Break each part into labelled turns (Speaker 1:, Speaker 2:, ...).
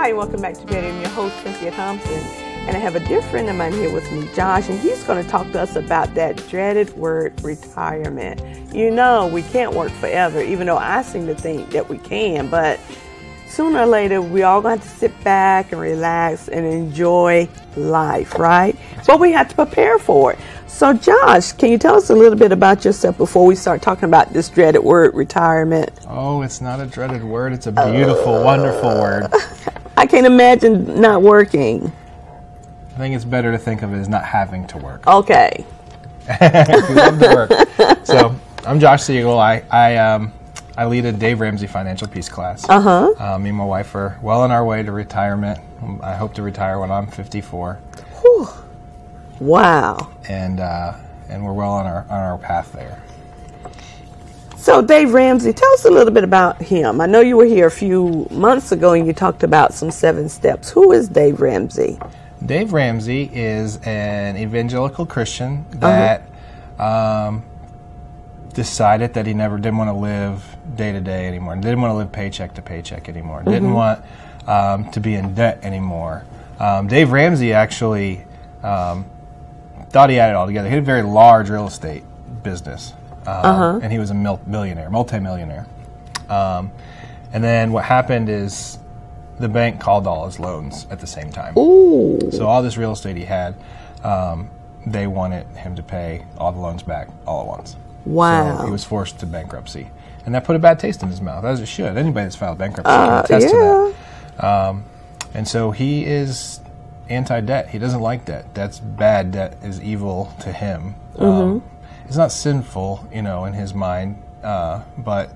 Speaker 1: Hi, and welcome back to Betty. I'm your host, Cynthia Thompson, and I have a dear friend of mine here with me, Josh, and he's going to talk to us about that dreaded word, retirement. You know, we can't work forever, even though I seem to think that we can, but sooner or later, we all going to have to sit back and relax and enjoy life, right? But we have to prepare for it. So, Josh, can you tell us a little bit about yourself before we start talking about this dreaded word, retirement?
Speaker 2: Oh, it's not a dreaded word. It's a beautiful, wonderful word.
Speaker 1: I can't imagine not working.
Speaker 2: I think it's better to think of it as not having to work.
Speaker 1: Okay.
Speaker 2: We love to work. So, I'm Josh Siegel. I lead a Dave Ramsey financial peace class. Me and my wife are well on our way to retirement. I hope to retire when I'm 54.
Speaker 1: Whew. Wow.
Speaker 2: And we're well on our path there.
Speaker 1: So Dave Ramsey, tell us a little bit about him. I know you were here a few months ago and you talked about some 7 steps. Who is Dave Ramsey?
Speaker 2: Dave Ramsey is an evangelical Christian that decided that he didn't want to live day to day anymore. Didn't want to live paycheck to paycheck anymore. Didn't want to be in debt anymore. Dave Ramsey actually thought he had it all together. He had a very large real estate business, and he was a multimillionaire. And then what happened is the bank called all his loans at the same time.
Speaker 1: Ooh.
Speaker 2: So all this real estate he had, they wanted him to pay all the loans back all at once.
Speaker 1: Wow.
Speaker 2: So he was forced to bankruptcy. And that put a bad taste in his mouth, as it should. Anybody that's filed bankruptcy can attest to that. And so he is anti-debt. He doesn't like debt. That's bad. Debt is evil to him. It's not sinful, in his mind, but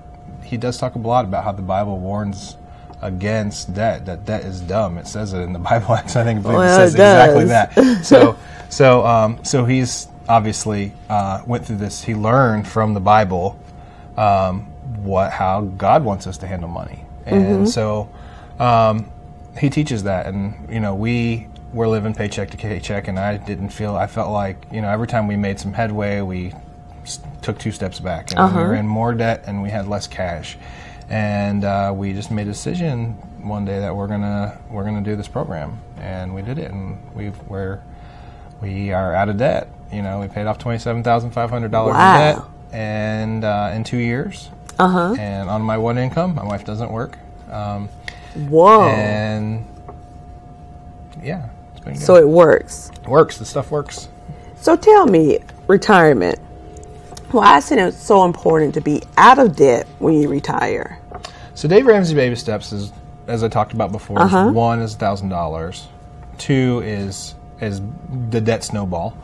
Speaker 2: he does talk a lot about how the Bible warns against debt, that debt is dumb. It says it in the Bible. I believe it says exactly that. So he's obviously went through this. He learned from the Bible how God wants us to handle money. And so he teaches that. And, we were living paycheck to paycheck, and I felt like, every time we made some headway, we took 2 steps back. And we were in more debt, and we had less cash. And we just made a decision one day that we're gonna do this program, and we did it, and we are out of debt. We paid off $27,500 in debt, and in 2 years. And on my one income, my wife doesn't work.
Speaker 1: Whoa.
Speaker 2: And yeah, it's been good.
Speaker 1: So it works.
Speaker 2: It works. The stuff works.
Speaker 1: So tell me, retirement. Why is it so important to be out of debt when you retire?
Speaker 2: So Dave Ramsey baby steps is, as I talked about before, one is $1,000. 2 is the debt snowball.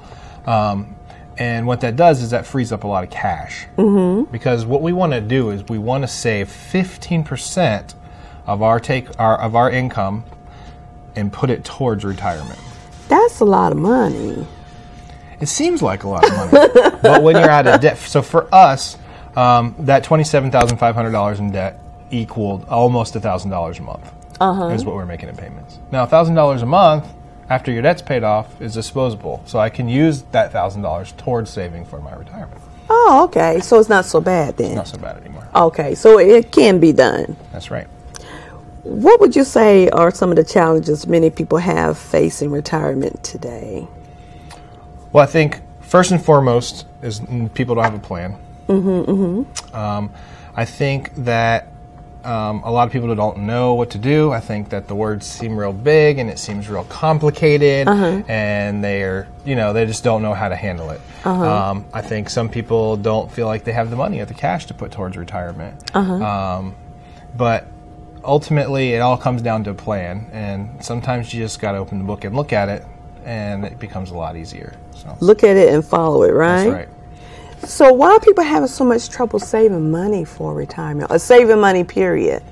Speaker 2: And what that does is that frees up a lot of cash. Because what we want to do is we want to save 15% of our income and put it towards retirement.
Speaker 1: That's a lot of money.
Speaker 2: It seems like a lot of money, but when you're out of debt, so for us, that $27,500 in debt equaled almost $1,000 a month. Is what we're making in payments. Now, $1,000 a month after your debt's paid off is disposable, so I can use that $1,000 towards saving for my retirement.
Speaker 1: Oh, okay. So it's not so bad then.
Speaker 2: It's not so bad anymore.
Speaker 1: Okay, so it can be done.
Speaker 2: That's right.
Speaker 1: What would you say are some of the challenges many people have facing retirement today?
Speaker 2: Well, I think first and foremost is people don't have a plan. I think that a lot of people don't know what to do. I think that the words seem real big and it seems real complicated, and they just don't know how to handle it. I think some people don't feel like they have the money or the cash to put towards retirement. But ultimately, it all comes down to a plan, and sometimes you just got to open the book and look at it, and it becomes a lot easier. So.
Speaker 1: Look at it and follow it, right?
Speaker 2: That's right.
Speaker 1: So why are people having so much trouble saving money for retirement, or saving money, period?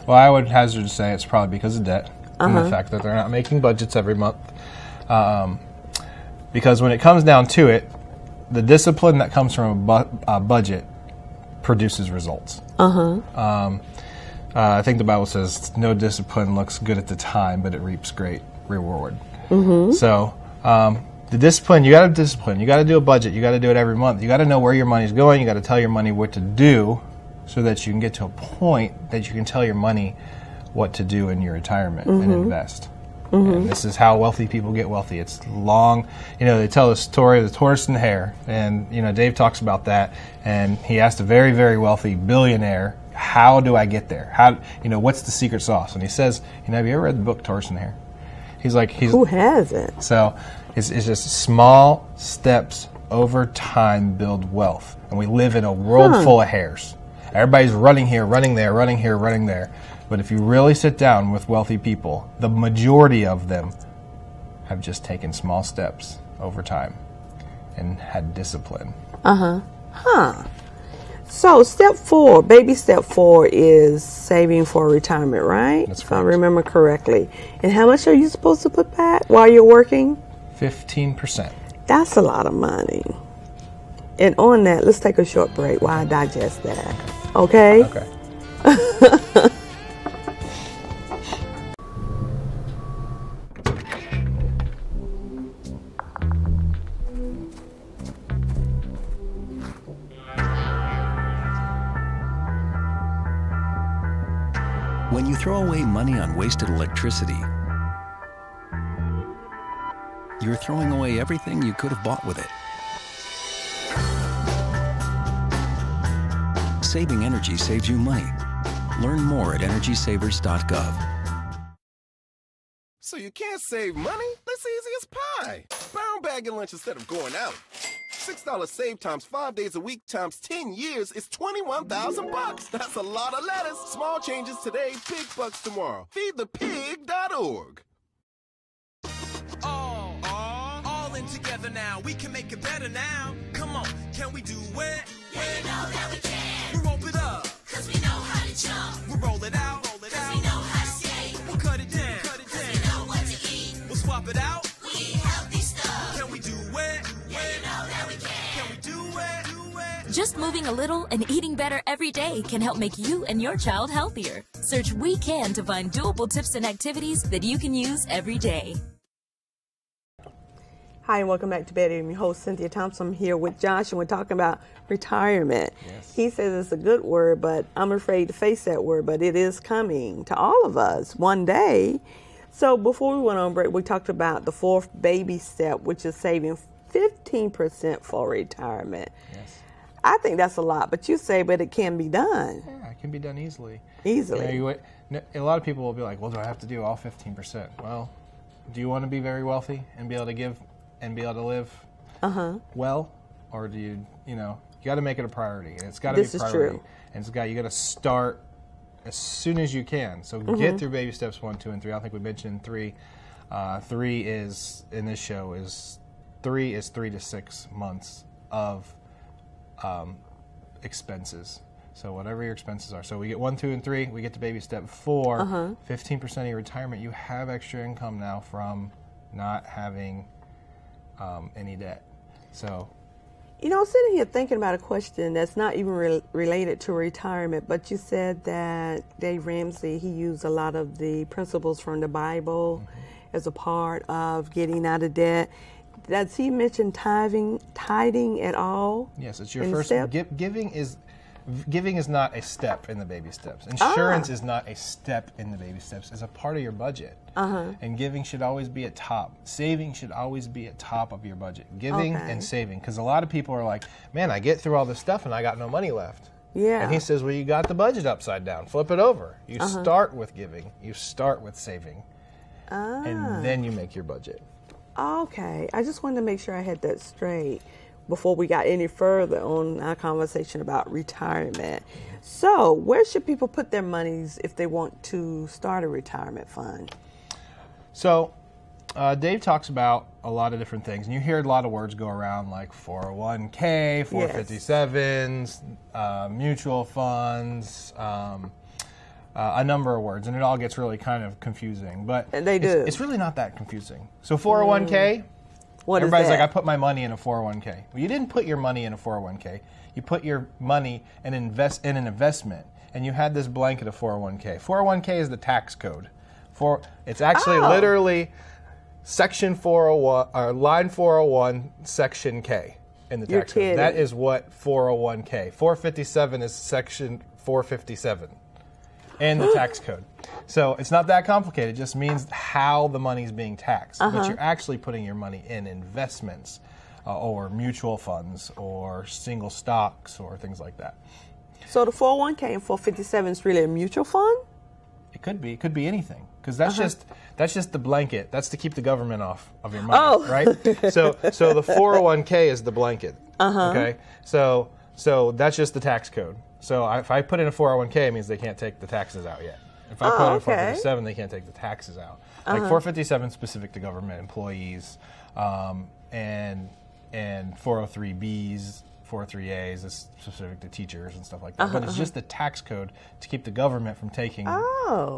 Speaker 2: Well, I would hazard to say it's probably because of debt and the fact that they're not making budgets every month. Because when it comes down to it, the discipline that comes from a budget produces results. I think the Bible says no discipline looks good at the time, but it reaps great reward. So the discipline, you got to discipline. You got to do a budget. You got to do it every month. You got to know where your money's going. You got to tell your money what to do so that you can get to a point that you can tell your money what to do in your retirement and invest. And this is how wealthy people get wealthy. It's long, they tell the story of the tortoise and the hare, and Dave talks about that, and he asked a very, very wealthy billionaire, how do I get there? What's the secret sauce? And he says, have you ever read the book Tortoise and the Hare? Who
Speaker 1: hasn't?
Speaker 2: So it's just small steps over time build wealth, and we live in a world full of hares. Everybody's running here, running there, running here, running there. But if you really sit down with wealthy people, the majority of them have just taken small steps over time and had discipline.
Speaker 1: So baby step 4 is saving for retirement, right?
Speaker 2: That's
Speaker 1: correct. If I remember correctly. And how much are you supposed to put back while you're working?
Speaker 2: 15%.
Speaker 1: That's a lot of money. And on that, let's take a short break while I digest that. Okay?
Speaker 2: Okay.
Speaker 3: When you throw away money on wasted electricity, you're throwing away everything you could have bought with it. Saving energy saves you money. Learn more at EnergySavers.gov.
Speaker 4: So you can't save money? That's easy as pie. Brown bagging lunch instead of going out. $6 save times 5 days a week times 10 years is $21,000. That's a lot of lettuce. Small changes today, big bucks tomorrow. Feedthepig.org.
Speaker 5: All in together now. We can make it better now. Come on, can we do it?
Speaker 6: Yeah, you know that we can.
Speaker 5: We rope it up,
Speaker 6: Cause we know how to jump.
Speaker 5: we roll it out,
Speaker 6: Cause we know how to skate.
Speaker 5: we'll cut it down,
Speaker 6: Cause we know what to eat.
Speaker 5: we'll swap it out.
Speaker 6: We eat healthy stuff.
Speaker 5: Can we do it?
Speaker 6: Yeah, you know that we can.
Speaker 5: Can we do it?
Speaker 7: Just moving a little and eating better every day can help make you and your child healthier. Search We Can to find doable tips and activities that you can use every day.
Speaker 1: Hi, and welcome back to Betty. I'm your host, Cynthia Thompson. I'm here with Josh, and we're talking about retirement.
Speaker 2: Yes.
Speaker 1: He says it's a good word, but I'm afraid to face that word, but it is coming to all of us one day. So before we went on break, we talked about the 4th baby step, which is saving 15% for retirement.
Speaker 2: Yes.
Speaker 1: I think that's a lot, but you say, but it can be done.
Speaker 2: Yeah, it can be done easily.
Speaker 1: Easily.
Speaker 2: A lot of people will be like, well, do I have to do all 15%? Well, do you want to be very wealthy and be able to give and be able to live well? Or do you got to make it a priority. And it's got to be a priority.
Speaker 1: This is true.
Speaker 2: And you got to start as soon as you can. So get through baby steps 1, 2, and 3. I think we mentioned 3. 3 is, in this show, is 3 to 6 months of expenses. So whatever your expenses are. So we get 1, 2, and 3. We get to baby step 4. 15% of your retirement. You have extra income now from not having any debt. So,
Speaker 1: I'm sitting here thinking about a question that's not even related to retirement, but you said that Dave Ramsey, he used a lot of the principles from the Bible as a part of getting out of debt. Does he mention tithing at all?
Speaker 2: Yes, it's your first
Speaker 1: step?
Speaker 2: Giving is not a step in the baby steps. Insurance is not a step in the baby steps. It's a part of your budget. And giving should always be at top. Saving should always be at top of your budget. Giving and saving. Because a lot of people are like, man, I get through all this stuff and I got no money left.
Speaker 1: Yeah.
Speaker 2: And he says, well, you got the budget upside down. Flip it over. You start with giving. You start with saving. And then you make your budget.
Speaker 1: Okay. I just wanted to make sure I had that straight before we got any further on our conversation about retirement. So, where should people put their monies if they want to start a retirement fund?
Speaker 2: So, Dave talks about a lot of different things, and you hear a lot of words go around like 401k, 457s, mutual funds, a number of words, and it all gets really kind of confusing. But
Speaker 1: they do.
Speaker 2: It's really not that confusing. So 401k, everybody's like, I put my money in a 401k. Well, you didn't put your money in a 401k. You put your money in an investment, and you had this blanket of 401k. 401k is the tax code. It's actually literally Section 401 or line 401, Section K in the tax code. That is what 401k. 457 is Section 457. and the tax code. So it's not that complicated. It just means how the money is being taxed. But you're actually putting your money in investments or mutual funds or single stocks or things like that.
Speaker 1: So the 401k and 457 is really a mutual fund?
Speaker 2: It could be. It could be anything. Because that's just the blanket. That's to keep the government off of your money, right? So the 401k is the blanket. Okay. So that's just the tax code. So if I put in a 401k, it means they can't take the taxes out yet. If I put in a 457, they can't take the taxes out. Like 457 is specific to government employees, and 403bs, 403as is specific to teachers and stuff like that. But it's just the tax code to keep the government from taking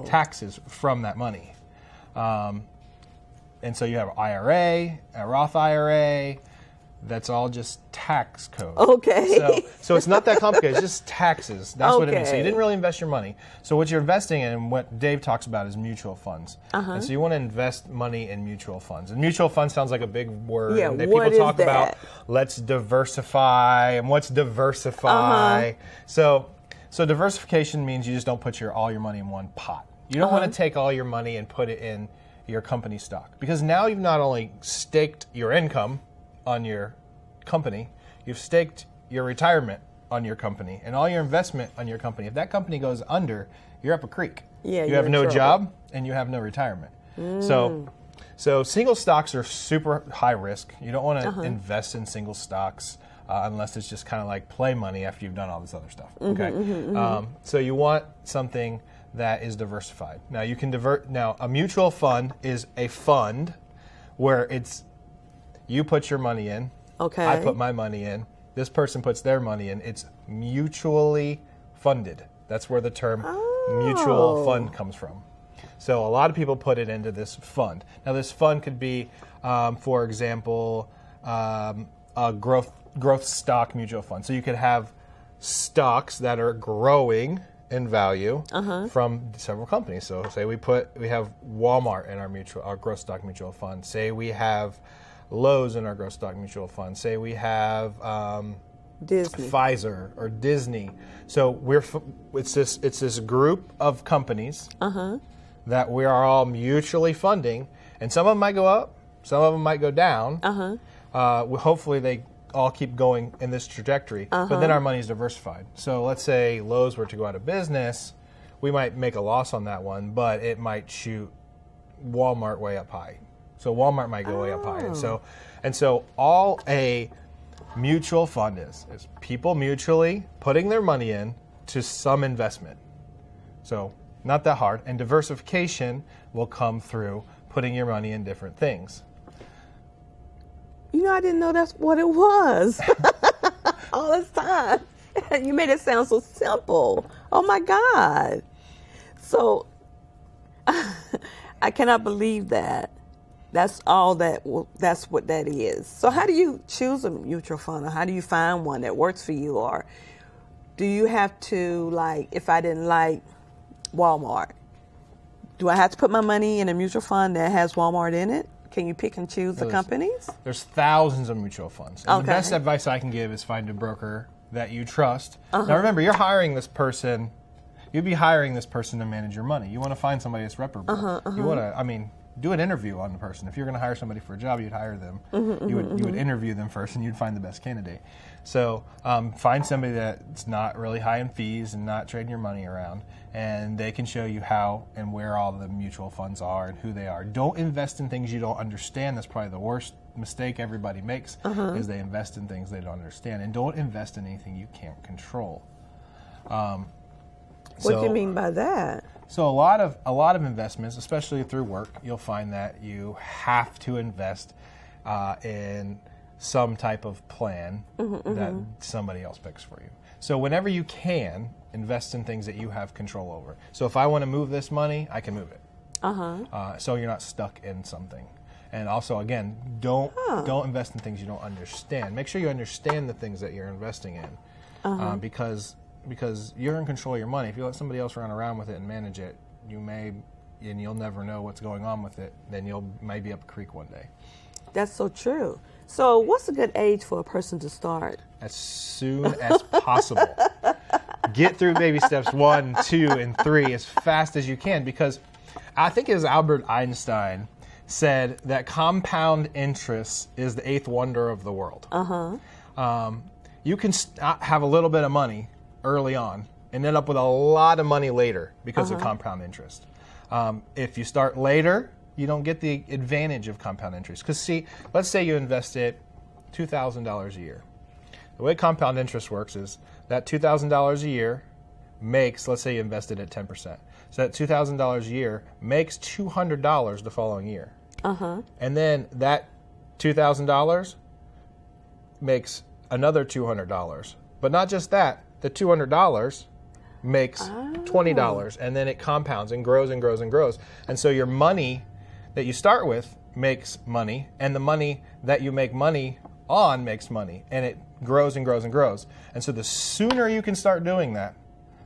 Speaker 2: taxes from that money. And so you have IRA, a Roth IRA. That's all just tax code.
Speaker 1: Okay.
Speaker 2: So it's not that complicated. It's just taxes. That's what it means. So you didn't really invest your money. So what you're investing in, and what Dave talks about, is mutual funds. And so you want to invest money in mutual funds. And mutual funds sounds like a big word.
Speaker 1: Yeah,
Speaker 2: that
Speaker 1: what
Speaker 2: people
Speaker 1: is
Speaker 2: talk
Speaker 1: that?
Speaker 2: about. Let's diversify. And what's diversify? So diversification means you just don't put all your money in one pot. You don't want to take all your money and put it in your company stock, because now you've not only staked your income on your company, you've staked your retirement on your company and all your investment on your company. If that company goes under, you're up a creek.
Speaker 1: Yeah,
Speaker 2: you have no job and you have no retirement. So single stocks are super high risk. You don't want to invest in single stocks unless it's just kind of like play money after you've done all this other stuff. Okay, so you want something that is diversified. Now you can Now a mutual fund is a fund where you put your money in.
Speaker 1: Okay.
Speaker 2: I put my money in. This person puts their money in. It's mutually funded. That's where the term mutual fund comes from. So a lot of people put it into this fund. Now this fund could be, for example, a growth stock mutual fund. So you could have stocks that are growing in value from several companies. So say we have Walmart in our growth stock mutual fund. Say we have Lowe's in our growth stock mutual fund. Say we have
Speaker 1: Disney,
Speaker 2: Pfizer, or Disney. So it's this group of companies that we are all mutually funding, and some of them might go up, some of them might go down. Hopefully they all keep going in this trajectory, but then our money is diversified. So let's say Lowe's were to go out of business, we might make a loss on that one, but it might shoot Walmart way up high. So Walmart might go way up high. And so all a mutual fund is people mutually putting their money in to some investment. So not that hard. And diversification will come through putting your money in different things.
Speaker 1: You know, I didn't know that's what it was. All this time. You made it sound so simple. Oh my God. So I cannot believe that. That's what that is. So how do you choose a mutual fund, or how do you find one that works for you? Or do you have to, like, if I didn't like Walmart, do I have to put my money in a mutual fund that has Walmart in it? Can you pick and choose the companies?
Speaker 2: There's thousands of mutual funds. And the best advice I can give is find a broker that you trust. Now remember, you're hiring this person. You'd be hiring this person to manage your money. You want to find somebody that's reputable. You want to, do an interview on the person. If you're going to hire somebody for a job, you'd hire them. You would interview them first, and you'd find the best candidate. So find somebody that's not really high in fees and not trading your money around, and they can show you how and where all the mutual funds are and who they are. Don't invest in things you don't understand. That's probably the worst mistake everybody makes, is they invest in things they don't understand. And don't invest in anything you can't control.
Speaker 1: What do you mean by that?
Speaker 2: So a lot of investments, especially through work, you'll find that you have to invest in some type of plan that somebody else picks for you. So whenever you can, invest in things that you have control over. So if I want to move this money, I can move it. So you're not stuck in something. And also, again, don't invest in things you don't understand. Make sure you understand the things that you're investing in, because you're in control of your money. If you let somebody else run around with it and manage it, and you'll never know what's going on with it, then you'll might be up a creek one day.
Speaker 1: That's so true. So what's a good age for a person to start?
Speaker 2: As soon as possible. Get through baby steps 1, 2, and 3 as fast as you can, because I think it was Albert Einstein said that compound interest is the 8th wonder of the world. You can have a little bit of money early on and end up with a lot of money later because of compound interest. If you start later, you don't get the advantage of compound interest. Because see, let's say you invested $2,000 a year. The way compound interest works is that $2,000 a year makes, let's say you invested at 10%. So that $2,000 a year makes $200 the following year. And then that $2,000 makes another $200. But not just that, the $200 makes $20, and then it compounds and grows and grows and grows. And so your money that you start with makes money, and the money that you make money on makes money, and it grows and grows and grows. And so the sooner you can start doing that,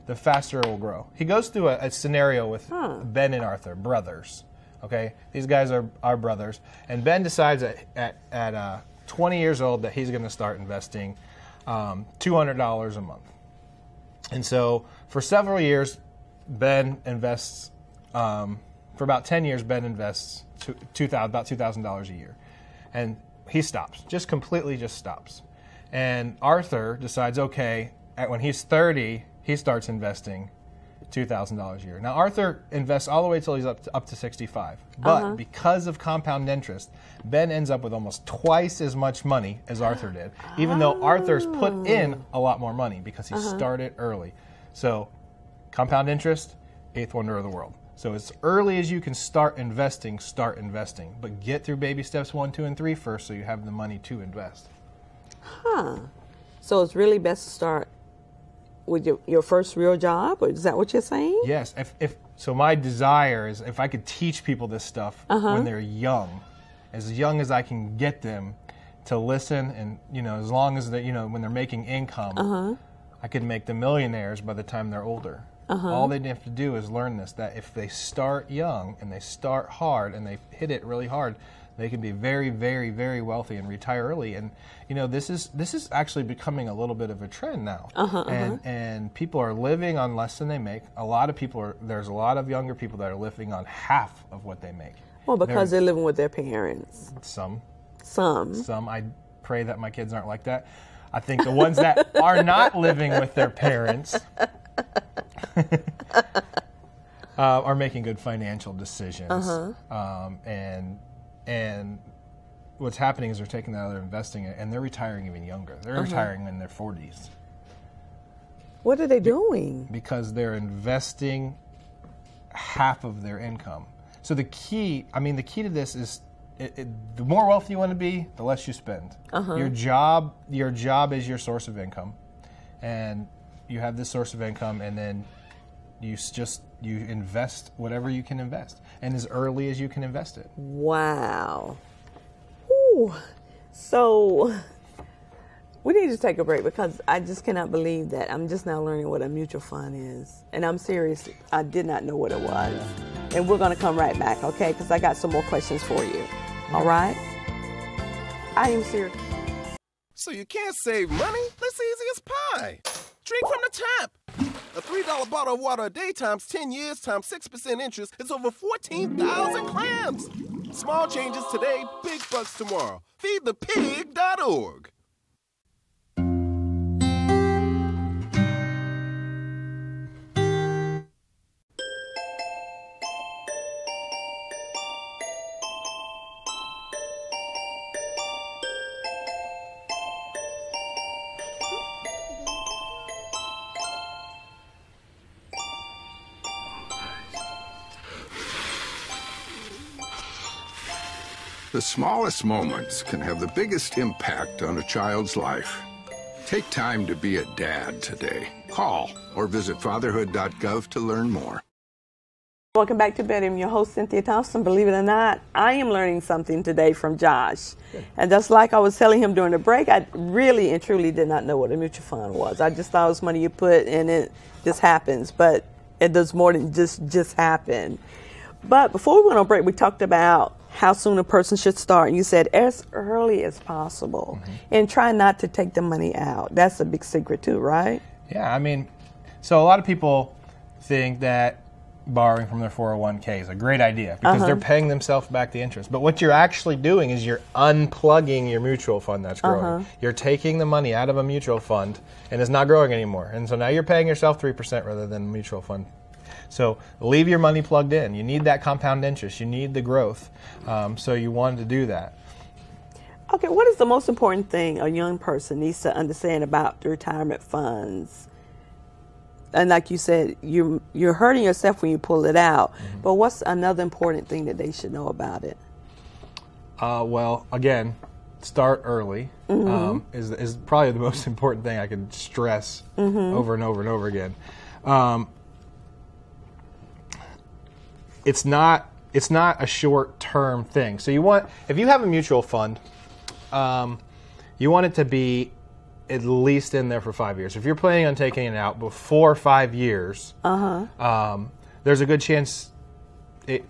Speaker 2: the faster it will grow. He goes through a scenario with Ben and Arthur, brothers. Okay, these guys are brothers, and Ben decides at 20 years old that he's going to start investing $200 a month. And so for several years, Ben invests. For about 10 years, Ben invests about $2,000 a year, and he stops, just completely just stops. And Arthur decides, okay, when he's 30, he starts investing $2,000 a year. Now, Arthur invests all the way till he's up to 65. But because of compound interest, Ben ends up with almost twice as much money as Arthur did, even though Arthur's put in a lot more money because he started early. So compound interest, 8th wonder of the world. So as early as you can start investing. But get through baby steps 1, 2, and 3 first so you have the money to invest.
Speaker 1: So it's really best to start with your first real job, or is that what you're saying?
Speaker 2: Yes. So my desire is if I could teach people this stuff when they're young as I can get them to listen, and as long as they, when they're making income, I can make them millionaires by the time they're older. All they have to do is learn this, that if they start young and they start hard and they hit it really hard, they can be very, very, very wealthy and retire early. And this is actually becoming a little bit of a trend now. And people are living on less than they make. There's a lot of younger people that are living on half of what they make.
Speaker 1: Well, because they're living with their parents.
Speaker 2: Some.
Speaker 1: I
Speaker 2: pray that my kids aren't like that. I think the ones that are not living with their parents are making good financial decisions. And what's happening is they're taking that out, they're investing it, and they're retiring even younger. They're retiring in their 40s.
Speaker 1: What are they doing?
Speaker 2: Because they're investing half of their income. So the key to this is the more wealthy you want to be, the less you spend. Your job is your source of income, and you have this source of income, and then you invest whatever you can invest, and as early as you can invest it.
Speaker 1: Wow. Ooh. So we need to take a break because I just cannot believe that I'm just now learning what a mutual fund is, and I'm serious. I did not know what it was, and we're going to come right back, okay? Because I got some more questions for you. All right? I am serious.
Speaker 4: So you can't save money? That's easy as pie. Drink from the tap. A $3 bottle of water a day times 10 years times 6% interest is over 14,000 clams. Small changes today, big bucks tomorrow. Feedthepig.org.
Speaker 8: The smallest moments can have the biggest impact on a child's life. Take time to be a dad today. Call or visit fatherhood.gov to learn more.
Speaker 1: Welcome back to Bed. I'm your host, Cynthia Thompson. Believe it or not, I am learning something today from Josh. And just like I was telling him during the break, I really and truly did not know what a mutual fund was. I just thought it was money you put and it just happens. But it does more than just happen. But before we went on break, we talked about how soon a person should start. And you said as early as possible. And try not to take the money out. That's a big secret too, right?
Speaker 2: Yeah, So a lot of people think that borrowing from their 401k is a great idea because they're paying themselves back the interest. But what you're actually doing is you're unplugging your mutual fund that's growing. You're taking the money out of a mutual fund and it's not growing anymore. And so now you're paying yourself 3% rather than mutual fund. So leave your money plugged in. You need that compound interest. You need the growth. So you wanted to do that.
Speaker 1: Okay, what is the most important thing a young person needs to understand about the retirement funds? And like you said, you're hurting yourself when you pull it out. But what's another important thing that they should know about it?
Speaker 2: Well, again, start early is probably the most important thing I can stress over and over and over again. It's not a short-term thing. So if you have a mutual fund, you want it to be at least in there for 5 years. If you're planning on taking it out before 5 years, there's a good chance it's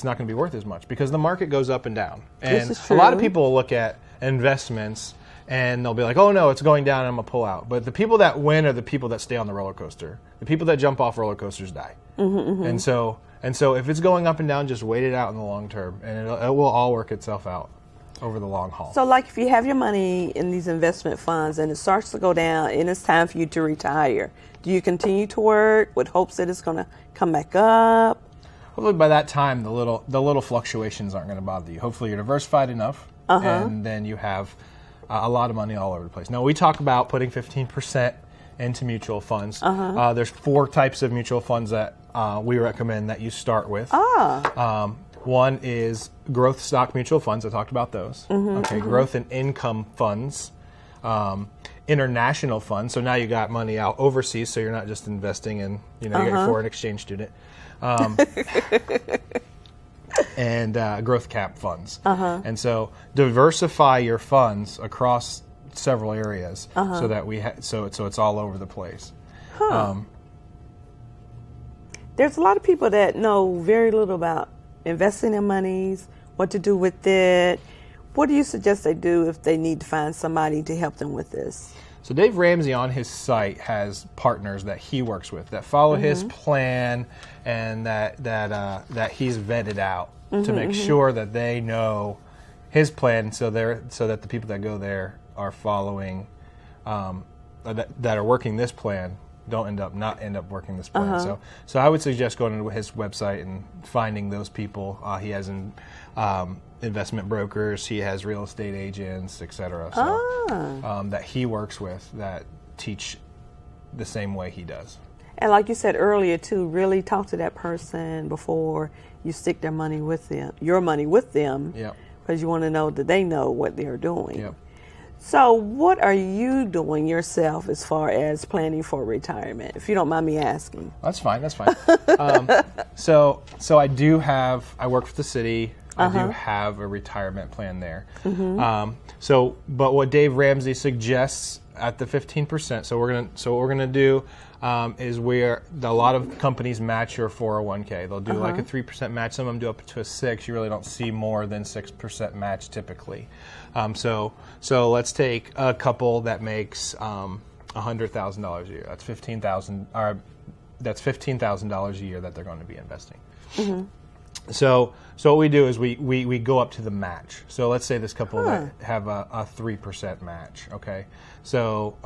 Speaker 2: not going to be worth as much because the market goes up and down. And a lot of people look at investments and they'll be like, oh no, it's going down and I'm going to pull out. But the people that win are the people that stay on the roller coaster. The people that jump off roller coasters die. And so if it's going up and down, just wait it out in the long term and it will all work itself out over the long haul.
Speaker 1: So like if you have your money in these investment funds and it starts to go down and it's time for you to retire, do you continue to work with hopes that it's going to come back up?
Speaker 2: Hopefully by that time, the little fluctuations aren't going to bother you. Hopefully you're diversified enough and then you have a lot of money all over the place. Now we talk about putting 15% into mutual funds. There's 4 types of mutual funds that we recommend that you start with. One is growth stock mutual funds. I talked about those. Growth and income funds. International funds. So now you got money out overseas, so you're not just investing in, you got your foreign exchange student. And growth cap funds. And so diversify your funds across several areas so that so it's all over the place.
Speaker 1: There's a lot of people that know very little about investing their monies, what to do with it. What do you suggest they do if they need to find somebody to help them with this?
Speaker 2: So Dave Ramsey on his site has partners that he works with that follow his plan and that he's vetted out to make sure that they know his plan, so that the people that go there are following that are working this plan don't not end up working this plan. So I would suggest going to his website and finding those people. He has investment brokers, he has real estate agents, etc. So that he works with that teach the same way he does.
Speaker 1: And like you said earlier too, really talk to that person before you stick their money with them, your money with them, because you want to know that they know what they're doing. So what are you doing yourself as far as planning for retirement, if you don't mind me asking?
Speaker 2: That's fine. So I work for the city. I do have a retirement plan there. But what Dave Ramsey suggests at the 15%, so what we're gonna do is a lot of companies match your 401k. They'll do like a 3% match. Some of them do up to a 6%. You really don't see more than 6% match typically. So let's take a couple that makes $100,000 a year. That's $15,000 a year that they're going to be investing. So what we do is we go up to the match. So let's say this couple that have a 3% match. Okay, so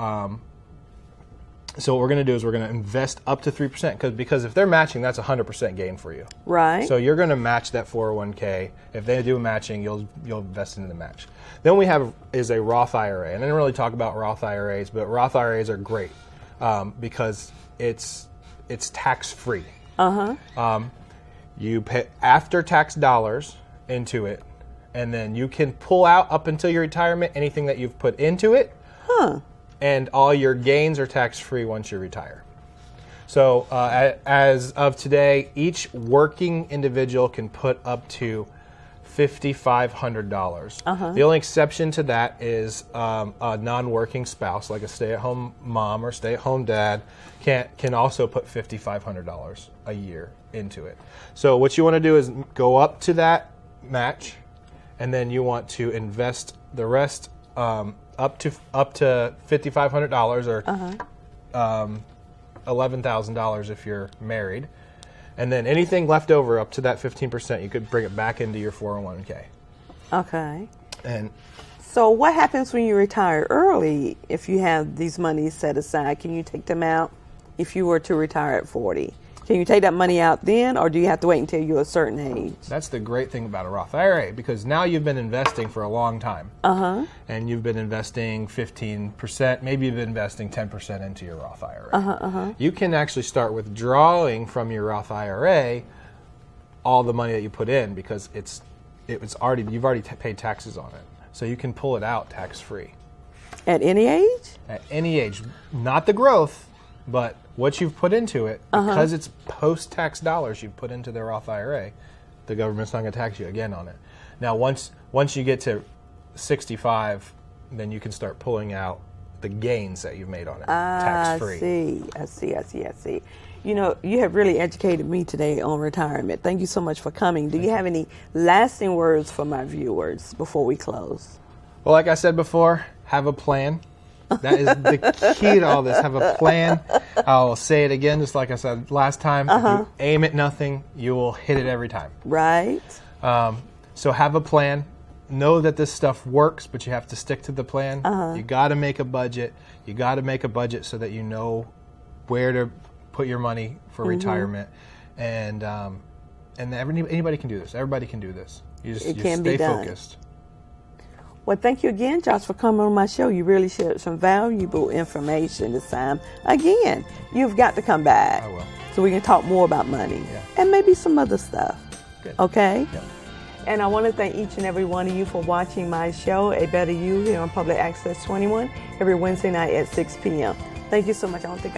Speaker 2: what we're going to do is we're going to invest up to 3% because if they're matching, that's 100% gain for you.
Speaker 1: Right.
Speaker 2: So you're going to match that 401k. If they do a matching, you'll invest into the match. Then we have is a Roth IRA, and I didn't really talk about Roth IRAs, but Roth IRAs are great because it's tax free. You pay after-tax dollars into it, and then you can pull out up until your retirement anything that you've put into it, and all your gains are tax-free once you retire. So as of today, each working individual can put up to $5,500. The only exception to that is a non-working spouse, like a stay-at-home mom or stay-at-home dad, can also put $5,500 a year into it. So what you want to do is go up to that match, and then you want to invest the rest up to $5,500 or $11,000 if you're married. And then anything left over up to that 15%, you could bring it back into your 401k.
Speaker 1: Okay.
Speaker 2: And
Speaker 1: so what happens when you retire early if you have these monies set aside? Can you take them out if you were to retire at 40? Can you take that money out then, or do you have to wait until you're a certain age?
Speaker 2: That's the great thing about a Roth IRA, because now you've been investing for a long time. And you've been investing 15%, maybe you've been investing 10% into your Roth IRA. You can actually start withdrawing from your Roth IRA all the money that you put in, because you've already paid taxes on it. So you can pull it out tax-free.
Speaker 1: At any age?
Speaker 2: At any age. Not the growth, but what you've put into it, because it's post-tax dollars you've put into the Roth IRA, the government's not going to tax you again on it. Now, once you get to 65, then you can start pulling out the gains that you've made on it, tax-free.
Speaker 1: I see. You know, you have really educated me today on retirement. Thank you so much for coming. Do you have any lasting words for my viewers before we close?
Speaker 2: Well, like I said before, have a plan. That is the key to all this. Have a plan. I'll say it again, just like I said last time. If you aim at nothing, you will hit it every time.
Speaker 1: Right.
Speaker 2: So have a plan. Know that this stuff works, but you have to stick to the plan. You got to make a budget. You got to make a budget so that you know where to put your money for retirement. And anybody can do this. Everybody can do this. You stay focused.
Speaker 1: Well, thank you again, Josh, for coming on my show. You really shared some valuable information this time. Again, you've got to come back.
Speaker 2: I will.
Speaker 1: So we can talk more about money and maybe some other stuff.
Speaker 2: Good.
Speaker 1: Okay?
Speaker 2: Yep.
Speaker 1: And I want to thank each and every one of you for watching my show, A Better You, here on Public Access 21, every Wednesday night at 6 p.m. Thank you so much. I don't think